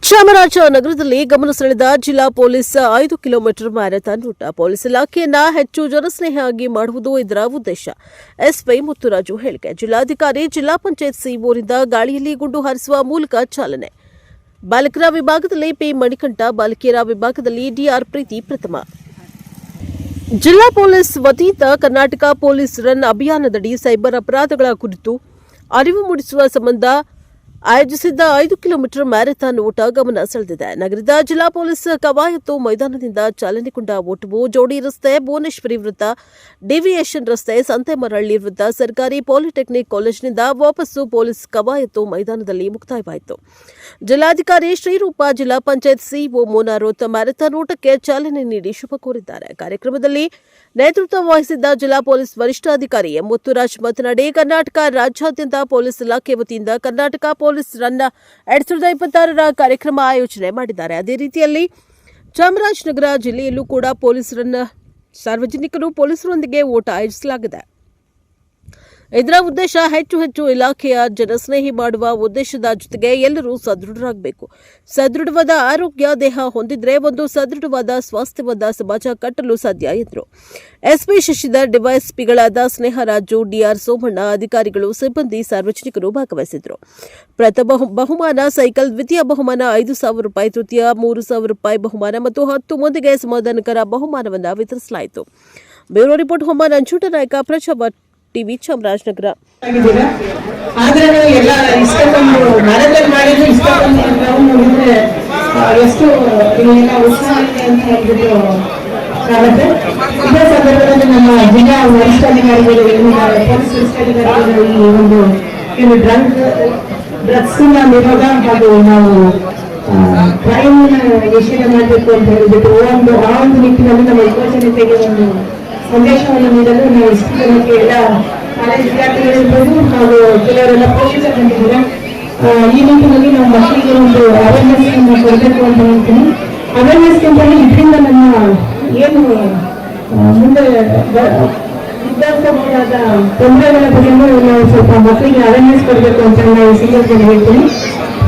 ಚಾಮರಾಜನಗರದಲ್ಲಿ ಗಮನ ಸೆಳೆದ ಜಿಲ್ಲಾ ಪೊಲೀಸ್ 5 ಕಿಲೋಮೀಟರ್ ಮ್ಯಾರಥಾನ್ ಓಟ. ಪೊಲೀಸ್ ಇಲಾಖೆಯನ್ನ ಹೆಚ್ಚು ಜನಸ್ನೇಹಿಯಾಗಿ ಮಾಡುವುದು ಇದರ ಉದ್ದೇಶ. ಎಸ್ಪಿ ಮುತ್ತುರಾಜು ಹೇಳಿಕೆ. ಜಿಲ್ಲಾಧಿಕಾರಿ ಜಿಲ್ಲಾ ಪಂಚಾಯತ್ ಸಿಇಒರಿಂದ ಗಾಳಿಯಲ್ಲಿ ಗುಂಡು ಹಾರಿಸುವ ಮೂಲಕ ಚಾಲನೆ. ಬಾಲಕರ ವಿಭಾಗದಲ್ಲಿ ಪಿ ಮಣಿಕಂಠ, ಬಾಲಕಿಯರ ವಿಭಾಗದಲ್ಲಿ ಡಿಆರ್ ಪ್ರೀತಿ ಪ್ರಥಮ. ಜಿಲ್ಲಾ ಪೊಲೀಸ್ ವತಿಯಿಂದ ಕರ್ನಾಟಕ ಪೊಲೀಸ್ ರನ್ ಅಭಿಯಾನದಡಿ ಸೈಬರ್ ಅಪರಾಧಗಳ ಕುರಿತು ಅರಿವು ಮೂಡಿಸುವ ಸಂಬಂಧ ಆಯೋಜಿಸಿದ್ದ 5 ಕಿಲೋಮೀಟರ್ ಮ್ಯಾರಥಾನ್ ಓಟ ಗಮನ ಸೆಳೆದಿದೆ. ನಗರದ ಜಿಲ್ಲಾ ಪೊಲೀಸ್ ಕವಾಯತು ಮೈದಾನದಿಂದ ಚಾಲನೆಗೊಂಡ ಓಟವು ಜೋಡಿ ರಸ್ತೆ, ಭುವನೇಶ್ವರಿ ವೃತ್ತ, ಡಿವಿಯೇಷನ್ ರಸ್ತೆ, ಸಂತೆಮರಹಳ್ಳಿ ವೃತ್ತ, ಸರ್ಕಾರಿ ಪಾಲಿಟೆಕ್ನಿಕ್ ಕಾಲೇಜಿನಿಂದ ವಾಪಸ್ಸು ಪೊಲೀಸ್ ಕವಾಯತು ಮೈದಾನದಲ್ಲಿ ಮುಕ್ತಾಯವಾಯಿತು. ಜಿಲ್ಲಾಧಿಕಾರಿ ಶ್ರೀರೂಪ, ಜಿಲ್ಲಾ ಪಂಚಾಯತ್ ಸಿಇಒ ಮೋನಾ ರೋತ್ ಮ್ಯಾರಥಾನ್ ಓಟಕ್ಕೆ ಚಾಲನೆ ನೀಡಿ ಶುಭ ಕೋರಿದ್ದಾರೆ. ಕಾರ್ಯಕ್ರಮದಲ್ಲಿ ನೇತೃತ್ವ ವಹಿಸಿದ್ದ ಜಿಲ್ಲಾ ಪೊಲೀಸ್ ವರಿಷ್ಠಾಧಿಕಾರಿ ಎಂ ಮುತ್ತುರಾಜ್ ಮಾತನಾಡಿ, ಕರ್ನಾಟಕ ರಾಜ್ಯಾದ್ಯಂತ ಪೊಲೀಸ್ ಇಲಾಖೆ ವತಿಯಿಂದ ಕರ್ನಾಟಕ ಪೊಲೀಸ್ ರನ್ 2026 ಕಾರ್ಯಕ್ರಮ ಆಯೋಜನೆ ಮಾಡಿದ್ದಾರೆ. ಅದೇ ರೀತಿಯಲ್ಲಿ ಚಾಮರಾಜನಗರ ಜಿಲ್ಲೆಯಲ್ಲೂ ಕೂಡ ಪೊಲೀಸ್ ರನ್ ಸಾರ್ವಜನಿಕರು ಪೊಲೀಸರೊಂದಿಗೆ ಓಟ ಆಯೋಜಿಸಲಾಗಿದೆ. ಇದರ ಉದ್ದೇಶ ಹೆಚ್ಚು ಇಲಾಖೆಯ ಜನಸ್ನೇಹಿ ಮಾಡುವ ಉದ್ದೇಶದ ಜೊತೆಗೆ ಎಲ್ಲರೂ ಸದೃಢರಾಗಬೇಕು. ಸದೃಢವಾದ ಆರೋಗ್ಯ ದೇಹ ಹೊಂದಿದ್ರೆ ಒಂದು ಸದೃಢವಾದ ಸ್ವಾಸ್ಥ್ಯವಾದ ಸಮಾಜ ಕಟ್ಟಲು ಸಾಧ್ಯ ಎಂದರು. ಎಸ್ಪಿ ಶಶಿಧರ್, ಡಿವೈಎಸ್ಪಿಗಳಾದ ಸ್ನೇಹರಾಜು, ಡಿಆರ್ ಸೋಮಣ್ಣ, ಅಧಿಕಾರಿಗಳು, ಸಿಬ್ಬಂದಿ, ಸಾರ್ವಜನಿಕರು ಭಾಗವಹಿಸಿದರು. ಪ್ರಥಮ ಬಹುಮಾನ ಸೈಕಲ್, ದ್ವಿತೀಯ ಬಹುಮಾನ 5,000 ರೂಪಾಯಿ, ತೃತೀಯ 3,000 ರೂಪಾಯಿ ಬಹುಮಾನ ಮತ್ತು 10 ಮಂದಿಗೆ ಸಮಾಧಾನಕರ ಬಹುಮಾನವನ್ನು ವಿತರಿಸಲಾಯಿತು. Bureau report Homma Nanjundanayaka, Prajavani TV, Chamarajanagar. ಆದ್ರೆ ಎಲ್ಲ ಇಷ್ಟೊಂದು ಮ್ಯಾರಥಾನ್ ಮಾಡಿದ್ರು ಇಷ್ಟೊಂದು ನಾವು ನೋಡಿದ್ರೆ ಎಷ್ಟು ಉತ್ಸಾಹ ಇದೆ ಅಂತ ಹೇಳ್ಬಿಟ್ಟು ಕಾಣುತ್ತೆ. ಇದೇ ಸಂದರ್ಭದಲ್ಲಿ ನಮ್ಮ ಜಿಲ್ಲಾ ವರಿಷ್ಠಾಧಿಕಾರಿಗಳು, ಪೊಲೀಸ್ ವರಿಷ್ಠಾಧಿಕಾರಿಗಳು ಈ ಒಂದು ಡ್ರಗ್ಸ್ ನಿರೋಧ ಹಾಗೂ ನಾವು ಕ್ರೈಮ್ ನಿಷೇಧ ಮಾಡಬೇಕು ಅಂತ ಹೇಳಿಬಿಟ್ಟು ಆ ಒಂದು ನಿಟ್ಟಿನಲ್ಲಿ ನಮ್ಮ ಯುವಜನತೆಗೆ ಒಂದು ಸಂದೇಶವನ್ನು ನೀಡಲು ನಾವು ಇಷ್ಟು ಜನಕ್ಕೆ ಎಲ್ಲ ಕಾಲೇಜ್ ವಿದ್ಯಾರ್ಥಿಗಳಿರ್ಬೋದು ಹಾಗೂ ಕೆಲವರೆಲ್ಲ ಪೋಷಕರು ಬಂದಿದ್ದಾರೆ. ಈ ನಿಟ್ಟಿನಲ್ಲಿ ನಾವು ಮಕ್ಕಳಿಗೆ ಒಂದು ಅವೇರ್ನೆಸ್ ಅನ್ನು ಕೊಡಬೇಕು ಅಂತ ಹೇಳ್ತೀನಿ. ಅವೇರ್ನೆಸ್ ಅಂತಂದ್ರೆ ಇದರಿಂದ ನಮ್ಮ ಏನು ಮುಂದೆ ವಿದ್ಯಾರ್ಥಿಗಳಾದ ತೊಂದರೆಗಳ ಬಗ್ಗೆಯೂ ನಾವು ಸ್ವಲ್ಪ ಮಕ್ಕಳಿಗೆ ಅವೇರ್ನೆಸ್ ಕೊಡಬೇಕು ಅಂತ ನಾವು ಈ ಸಂದರ್ಭದಲ್ಲಿ ಹೇಳ್ತೀನಿ.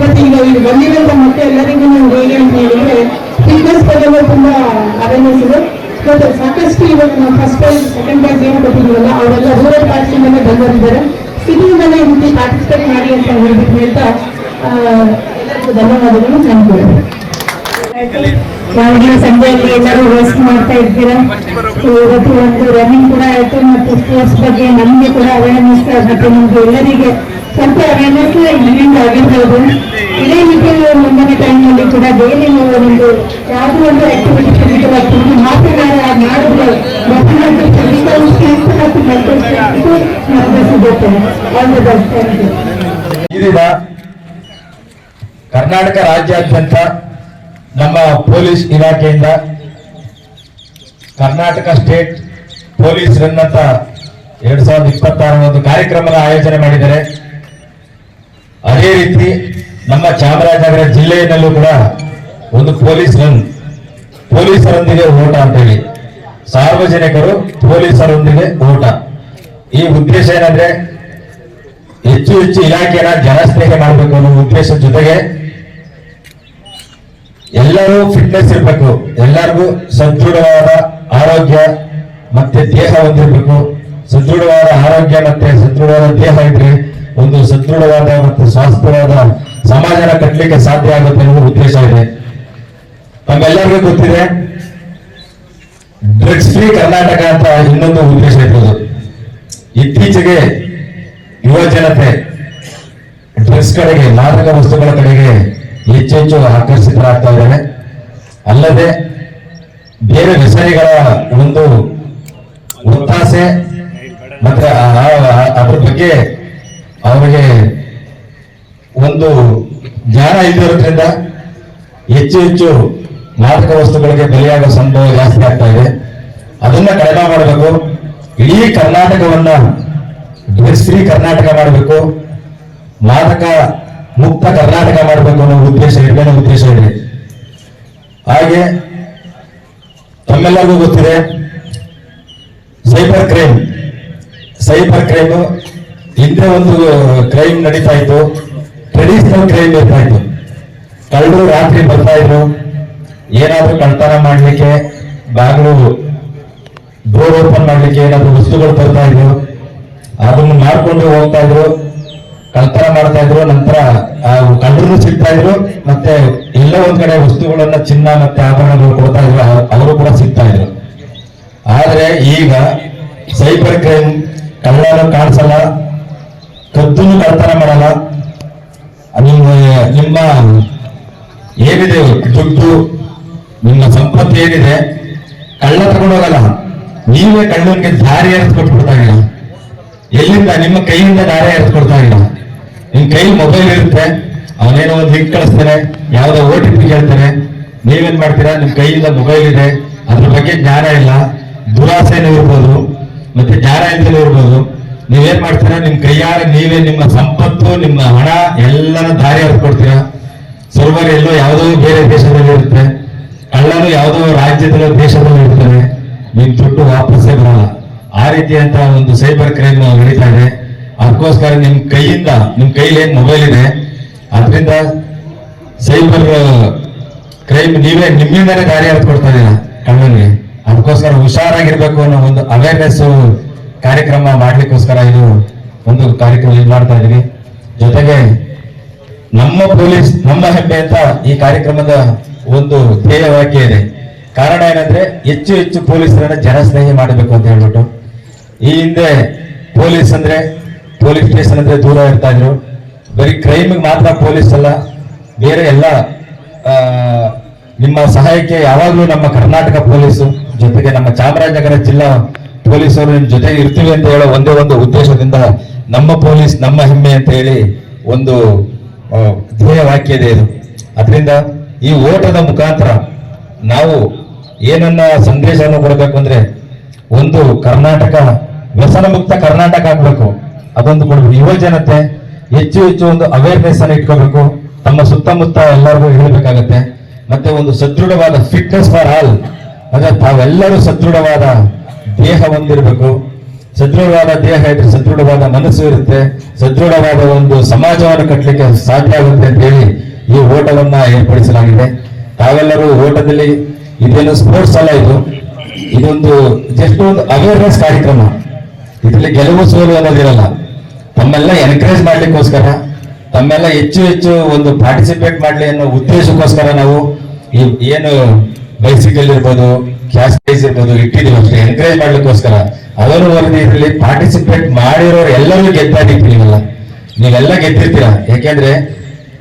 ಮತ್ತೆ ಈಗ ಇಲ್ಲಿ ಬಂದಿರುವಂತ ಮತ್ತೆ ಎಲ್ಲರಿಗೂ ಹೇಗೆ ಅಂತ ಹೇಳಿದ್ರೆ ಫಿಟ್ನೆಸ್ ಬಗ್ಗೆ ತುಂಬಾ ಅವೇರ್ನೆಸ್ ಇದೆ. ಮತ್ತೆ ಸಾಕಷ್ಟು ಇವಾಗ ನಾವು ಫಸ್ಟ್ ಪ್ರೈಸ್, ಸೆಕೆಂಡ್ ಪ್ರೈಸ್ ಏನು ಕೊಟ್ಟಿದ್ದೀವಲ್ಲ ಅವರೆಲ್ಲ ರೂರಲ್ ಪಾರ್ಟಿಯಿಂದಲೇ ಬಂದಿದ್ದಾರೆ. ಸಿಟಿಯಿಂದಲೇ ಇದಕ್ಕೆ ಪಾರ್ಟಿಸಿಪೇಟ್ ಮಾಡಿ ಅಂತ ಹೇಳ್ಬಿಟ್ಟು ಹೇಳ್ತಾ ಎಲ್ಲರಿಗೂ ಧನ್ಯವಾದಗಳು. ನಾವೀಗ ಸಂಜೆಯಲ್ಲಿ ಎಲ್ಲರೂ ರೆಸ್ಟ್ ಮಾಡ್ತಾ ಇರ್ತೀರಾ. ಇವತ್ತು ಒಂದು ರನ್ನಿಂಗ್ ಕೂಡ ಆಯ್ತು ಮತ್ತು ಸ್ಪೋರ್ಟ್ಸ್ ಬಗ್ಗೆ ನಮಗೆ ಕೂಡ ಅವೇರ್ನೆಸ್ ಮತ್ತೆ ನಮ್ಗೆ ಎಲ್ಲರಿಗೆ ಸ್ವಲ್ಪ ಅವೇರ್ನೆಸ್ ಇಲ್ಲಿಂದ ಆಗಿರ್ಬೋದು. ಇದೇ ರೀತಿ ಮುಂದಿನ ಟೈಮ್ನಲ್ಲಿ ಕೂಡ ಡೈಲಿ ನೀವು ಒಂದು ಯಾವುದೋ ಒಂದು ಆಕ್ಟಿವಿಟಿ ಫಿಸಿಕಲ್ ಆಕ್ಟಿವಿಟಿ ಮಾಡಿದ್ರೆ ಇದೀಗ ಕರ್ನಾಟಕ ರಾಜ್ಯಾದ್ಯಂತ ನಮ್ಮ ಪೊಲೀಸ್ ಇಲಾಖೆಯಿಂದ ಕರ್ನಾಟಕ ಸ್ಟೇಟ್ ಪೊಲೀಸ್ ರನ್ ಅಂತ 2026 ಒಂದು ಕಾರ್ಯಕ್ರಮದ ಆಯೋಜನೆ ಮಾಡಿದ್ದಾರೆ. ಅದೇ ರೀತಿ ನಮ್ಮ ಚಾಮರಾಜನಗರ ಜಿಲ್ಲೆಯಲ್ಲೂ ಕೂಡ ಒಂದು ಪೊಲೀಸ್ ರನ್, ಪೊಲೀಸರೊಂದಿಗೆ ಓಟ ಅಂತೇಳಿ, ಸಾರ್ವಜನಿಕರು ಪೊಲೀಸರೊಂದಿಗೆ ಓಟ. ಈ ಉದ್ದೇಶ ಏನಂದ್ರೆ ಹೆಚ್ಚು ಇಲಾಖೆನ ಜನಸ್ನೇಹ ಮಾಡಬೇಕು ಅನ್ನೋ ಉದ್ದೇಶದ ಜೊತೆಗೆ ಎಲ್ಲರೂ ಫಿಟ್ನೆಸ್ ಇರಬೇಕು, ಎಲ್ಲರಿಗೂ ಸದೃಢವಾದ ಆರೋಗ್ಯ ಮತ್ತೆ ದೇಹ ಹೊಂದಿರಬೇಕು. ಸದೃಢವಾದ ಆರೋಗ್ಯ ಮತ್ತೆ ಸದೃಢವಾದ ದೇಹ ಇದ್ರೆ ಒಂದು ಸದೃಢವಾದ ಮತ್ತು ಸ್ವಾಸ್ಥ್ಯವಾದ ಸಮಾಜನ ಕಟ್ಟಲಿಕ್ಕೆ ಸಾಧ್ಯ ಆಗುತ್ತೆ ಅನ್ನೋ ಉದ್ದೇಶ ಇದೆ. ನಮ್ಮೆಲ್ಲರಿಗೂ ಗೊತ್ತಿದೆ ಡ್ರಗ್ಸ್ ಫ್ರೀ ಕರ್ನಾಟಕ ಅಂತ ಇನ್ನೊಂದು ಉದ್ದೇಶ ಇರ್ಬೋದು. ಇತ್ತೀಚೆಗೆ ಯುವ ಜನತೆ ಡ್ರಗ್ಸ್ ಕಡೆಗೆ, ಮಾದಕ ವಸ್ತುಗಳ ಕಡೆಗೆ ಹೆಚ್ಚು ಆಕರ್ಷಿತರಾಗ್ತಾ ಇದ್ದಾರೆ. ಅಲ್ಲದೆ ಬೇರೆ ವ್ಯಸನಿಗಳ ಒಂದು ಒತ್ತಾಸೆ ಮತ್ತೆ ಅದ್ರ ಬಗ್ಗೆ ಅವರಿಗೆ ಒಂದು ಜ್ಞಾನ ಇದ್ದಿರೋದ್ರಿಂದ ಹೆಚ್ಚು ಮಾದಕ ವಸ್ತುಗಳಿಗೆ ಬಲಿಯಾಗುವ ಸಂಭವ ಜಾಸ್ತಿ ಆಗ್ತಾ ಇದೆ. ಅದನ್ನ ಕಡಿಮೆ ಮಾಡಬೇಕು. ಇಡೀ ಕರ್ನಾಟಕವನ್ನ ಡ್ರಗ್ಸ್ ಫ್ರೀ ಕರ್ನಾಟಕ ಮಾಡಬೇಕು, ಮಾದಕ ಮುಕ್ತ ಕರ್ನಾಟಕ ಮಾಡಬೇಕು ಅನ್ನೋ ಉದ್ದೇಶ ಇದೆ. ಹಾಗೆ ತಮ್ಮೆಲ್ಲರಿಗೂ ಗೊತ್ತಿದೆ ಸೈಬರ್ ಕ್ರೈಮ್ ಹಿಂದೆ ಒಂದು ಕ್ರೈಮ್ ನಡೀತಾ ಇತ್ತು, ಟ್ರೆಡಿಷನಲ್ ಕ್ರೈಮ್ ಇರ್ತಾ ಇತ್ತು. ಕಳ್ಳರು ರಾತ್ರಿ ಬರ್ತಾ ಇದ್ರು, ಏನಾದ್ರೂ ಕಳ್ತನ ಮಾಡ್ಲಿಕ್ಕೆ ಬಾಗಿಲು ಡೋರ್ ಓಪನ್ ಮಾಡ್ಲಿಕ್ಕೆ ಏನಾದ್ರು ವಸ್ತುಗಳು ತರ್ತಾ ಇದ್ರು, ಅದನ್ನು ಮಾಡ್ಕೊಂಡು ಹೋಗ್ತಾ ಇದ್ರು, ಕಳ್ತನ ಮಾಡ್ತಾ ಇದ್ರು. ನಂತರ ಕಳ್ಳರು ಸಿಗ್ತಾ ಇದ್ರು, ಮತ್ತೆ ಎಲ್ಲೋ ಒಂದ್ ಕಡೆ ವಸ್ತುಗಳನ್ನ ಚಿನ್ನ ಮತ್ತೆ ಆಭರಣಗಳು ಕೊಡ್ತಾ ಇದ್ರು, ಅವರು ಕೂಡ ಸಿಗ್ತಾ ಇದ್ರು. ಆದ್ರೆ ಈಗ ಸೈಬರ್ ಕ್ರೈಮ್, ಕಳ್ಳನು ಕಾಣಿಸಲ್ಲ, ಕದ್ದನ್ನು ಕಳ್ತನ ಮಾಡಲ್ಲ, ನಿಮ್ಮ ಏನಿದೆ ದುಡ್ಡು, ನಿಮ್ಮ ಸಂಪತ್ತು ಏನಿದೆ ಕಳ್ಳ ತಗೊಂಡೋಗಲ್ಲ, ನೀವೇ ಕಳ್ಳನಿಗೆ ದಾರಿ ಎರೆಸ್ಕೊಟ್ಬಿಡ್ತಾ ಇಲ್ಲ. ಎಲ್ಲಿಂದ? ನಿಮ್ಮ ಕೈಯಿಂದ ದಾರಿ ಎರೆಸ್ಕೊಡ್ತಾ ಇಲ್ಲ. ನಿಮ್ ಕೈ ಮೊಬೈಲ್ ಇರುತ್ತೆ, ಅವನೇನೋ ಒಂದು ಲಿಂಕ್ ಕಳಿಸ್ತಾನೆ, ಯಾವ್ದೋ OTP ಕೇಳ್ತಾನೆ, ನೀವೇನ್ ಮಾಡ್ತೀರಾ? ನಿಮ್ ಕೈಯಿಂದ ಮೊಬೈಲ್ ಇದೆ, ಅದ್ರ ಬಗ್ಗೆ ಜ್ಞಾನ ಇಲ್ಲ, ದುರಾಸೆನೂ ಇರ್ಬೋದು, ಮತ್ತೆ ಜ್ಞಾನ ಇಲ್ದಲೂ ಇರ್ಬೋದು. ನೀವೇನ್ ಮಾಡ್ತೀರಾ? ನಿಮ್ ಕೈಯಾರೆ ನೀವೇ ನಿಮ್ಮ ಸಂಪತ್ತು, ನಿಮ್ಮ ಹಣ ಎಲ್ಲನ ದಾರಿ ಎರೆಸ್ಕೊಡ್ತೀರಾ. ಸರ್ವರ್ ಎಲ್ಲೋ ಯಾವುದೋ ಬೇರೆ ದೇಶದಲ್ಲಿ ಇರುತ್ತೆ, ಕಳ್ಳನು ಯಾವುದೋ ರಾಜ್ಯದಲ್ಲಿ ದೇಶದಲ್ಲಿ ಇರ್ತಾನೆ, ನಿಮ್ ದುಡ್ಡು ವಾಪಸ್ಸೇ ಬರಲ್ಲ. ಆ ರೀತಿಯಂತ ಒಂದು ಸೈಬರ್ ಕ್ರೈಮ್ ನಡೀತಾ ಇದೆ. ಅದಕ್ಕೋಸ್ಕರ ನಿಮ್ ಕೈಲಿ ಏನ್ ಮೊಬೈಲ್ ಇದೆ, ಅದರಿಂದ ಸೈಬರ್ ಕ್ರೈಮ್ ನೀವೇ ನಿಮ್ಮಿಂದಲೇ ದಾರಿ ಎರೆಸ್ಕೊಡ್ತಾ ಇದೀರ ಕಳ್ಳನಿಗೆ. ಅದಕ್ಕೋಸ್ಕರ ಹುಷಾರಾಗಿರ್ಬೇಕು ಅನ್ನೋ ಒಂದು ಅವೇರ್ನೆಸ್ ಕಾರ್ಯಕ್ರಮ ಮಾಡ್ಲಿಕ್ಕೋಸ್ಕರ ಇದು ಒಂದು ಕಾರ್ಯಕ್ರಮ ಇದು ಮಾಡ್ತಾ ಇದೀವಿ. ಜೊತೆಗೆ ನಮ್ಮ ಪೊಲೀಸ್ ನಮ್ಮ ಹೆಮ್ಮೆ ಅಂತ ಈ ಕಾರ್ಯಕ್ರಮದ ಒಂದು ಧ್ಯೇಯ ವಾಕ್ಯ ಇದೆ. ಕಾರಣ ಏನಂದ್ರೆ ಹೆಚ್ಚು ಹೆಚ್ಚು ಪೊಲೀಸರನ್ನ ಜನಸ್ನೇಹಿ ಮಾಡಬೇಕು ಅಂತ ಹೇಳ್ಬಿಟ್ಟು. ಈ ಹಿಂದೆ ಪೊಲೀಸ್ ಸ್ಟೇಷನ್ ಅಂದ್ರೆ ದೂರ ಇರ್ತಾ ಇದ್ರು. ಬರೀ ಕ್ರೈಮ್ ಮಾತ್ರ ಪೊಲೀಸ್ ಅಲ್ಲ, ಬೇರೆ ಎಲ್ಲ ನಿಮ್ಮ ಸಹಾಯಕ್ಕೆ ಯಾವಾಗ್ಲೂ ನಮ್ಮ ಕರ್ನಾಟಕ ಪೊಲೀಸು ಜೊತೆಗೆ ನಮ್ಮ ಚಾಮರಾಜನಗರ ಜಿಲ್ಲಾ ಪೊಲೀಸರು ನಿಮ್ ಜೊತೆಗೆ ಇರ್ತೀವಿ ಅಂತ ಹೇಳೋ ಒಂದೇ ಒಂದು ಉದ್ದೇಶದಿಂದ ನಮ್ಮ ಪೊಲೀಸ್ ನಮ್ಮ ಹೆಮ್ಮೆ ಅಂತ ಹೇಳಿ ಒಂದು ಧ್ಯೇಯ ವಾಕ್ಯ ಇದೆ ಇದು. ಅದರಿಂದ ಈ ಓಟದ ಮುಖಾಂತರ ನಾವು ಏನನ್ನ ಸಂದೇಶವನ್ನು ಕೊಡಬೇಕು ಅಂದ್ರೆ, ಒಂದು ಕರ್ನಾಟಕ ವ್ಯಸನ ಮುಕ್ತ ಕರ್ನಾಟಕ ಆಗ್ಬೇಕು, ಅದೊಂದು ಕೊಡ್ಬೇಕು. ಯುವ ಜನತೆ ಹೆಚ್ಚು ಹೆಚ್ಚು ಒಂದು ಅವೇರ್ನೆಸ್ ಅನ್ನು ಇಟ್ಕೋಬೇಕು, ತಮ್ಮ ಸುತ್ತಮುತ್ತ ಎಲ್ಲರಿಗೂ ಹೇಳಬೇಕಾಗತ್ತೆ. ಮತ್ತೆ ಒಂದು ಸದೃಢವಾದ ಫಿಟ್ನೆಸ್ ಫಾರ್ ಆಲ್, ಅಂದ್ರೆ ತಾವೆಲ್ಲರೂ ಸದೃಢವಾದ ದೇಹ ಹೊಂದಿರಬೇಕು. ಸದೃಢವಾದ ದೇಹ ಇದ್ರೆ ಸದೃಢವಾದ ಮನಸ್ಸು ಇರುತ್ತೆ, ಸದೃಢವಾದ ಒಂದು ಸಮಾಜವನ್ನು ಕಟ್ಟಲಿಕ್ಕೆ ಸಾಧ್ಯ ಆಗುತ್ತೆ ಅಂತ ಹೇಳಿ ಈ ಓಟವನ್ನ ಏರ್ಪಡಿಸಲಾಗಿದೆ. ತಾವೆಲ್ಲರೂ ಓಟದಲ್ಲಿ, ಇದೇನು ಸ್ಪೋರ್ಟ್ಸ್ ಅಲ್ಲ, ಇದೊಂದು ಜಸ್ಟ್ ಒಂದು ಅವೇರ್ನೆಸ್ ಕಾರ್ಯಕ್ರಮ. ಇದರಲ್ಲಿ ಗೆಲುವು ಸೋಲು ಅನ್ನೋದಿರಲ್ಲ. ತಮ್ಮೆಲ್ಲ ಎನ್ಕರೇಜ್ ಮಾಡ್ಲಿಕ್ಕೋಸ್ಕರ, ತಮ್ಮೆಲ್ಲ ಹೆಚ್ಚು ಹೆಚ್ಚು ಒಂದು ಪಾರ್ಟಿಸಿಪೇಟ್ ಮಾಡ್ಲಿ ಅನ್ನೋ ಉದ್ದೇಶಕ್ಕೋಸ್ಕರ ನಾವು ಈ ಏನು ಬೈಸಿಕಲ್ ಇರ್ಬೋದು, ಕ್ಯಾಶ್ ಪ್ರೈಸ್ ಇರ್ಬೋದು ಇಟ್ಟಿದ್ದೀವಿ ಅಷ್ಟೇ, ಎನ್ಕರೇಜ್ ಮಾಡ್ಲಿಕ್ಕೋಸ್ಕರ. ಅದನ್ನು ವರದಿ ಇದರಲ್ಲಿ ಪಾರ್ಟಿಸಿಪೇಟ್ ಮಾಡಿರೋರು ಎಲ್ಲರೂ ಗೆದ್ದಾಗಿರ್ತೀವಿ. ನೀವೆಲ್ಲ ಗೆದ್ದಿರ್ತೀರಾ. ಯಾಕೆಂದ್ರೆ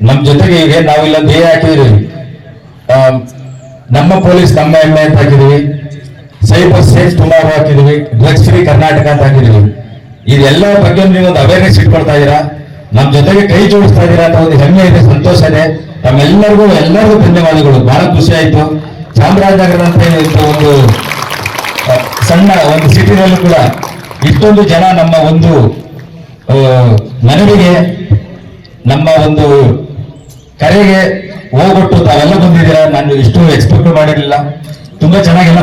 ನಮ್ ಜೊತೆಗೆ ಈಗ ನಾವು ಇಲ್ಲೊಂದು ಹಾಕಿದೀವಿ, ನಮ್ಮ ಪೊಲೀಸ್ ನಮ್ಮ ಹೆಮ್ಮೆ ಅಂತ ಹಾಕಿದೀವಿ, ಸೈಬರ್ ಸೇಫ್ ಟುಮಾರೋ ಹಾಕಿದೀವಿ, ಡ್ರಗ್ಸ್ ಫ್ರೀ ಕರ್ನಾಟಕ ಅಂತ ಹಾಕಿದೀವಿ. ಇದೆಲ್ಲ ಬಗ್ಗೆ ನೀವು ಒಂದು ಅವೇರ್ನೆಸ್ ಇಟ್ಕೊಳ್ತಾ ಇದೀರಾ, ನಮ್ ಜೊತೆಗೆ ಕೈ ಜೋಡಿಸ್ತಾ ಇದೀರಾ ಅಂತ ಒಂದು ಹೆಮ್ಮೆ ಇದೆ, ಸಂತೋಷ ಇದೆ. ತಮ್ಮೆಲ್ಲರಿಗೂ ಧನ್ಯವಾದಗಳು. ಬಹಳ ಖುಷಿ ಆಯ್ತು. ಚಾಮರಾಜನಗರದಂತ ಒಂದು ಸಣ್ಣ ಒಂದು ಸಿಟಿನಲ್ಲೂ ಕೂಡ ಇಷ್ಟೊಂದು ಜನ ನಮ್ಮ ಒಂದು ಮನವಿಗೆ, ನಮ್ಮ ಒಂದು ಕರೆಗೆ ಹೋಗೊಟ್ಟು ತಾವೆಲ್ಲ ಬಂದಿದ್ದೀರಾ. ನಾನು ಇಷ್ಟು ಎಕ್ಸ್ಪೆಕ್ಟ್ ಮಾಡಿರಲಿಲ್ಲ. ತುಂಬಾ ಚೆನ್ನಾಗೆಲ್ಲ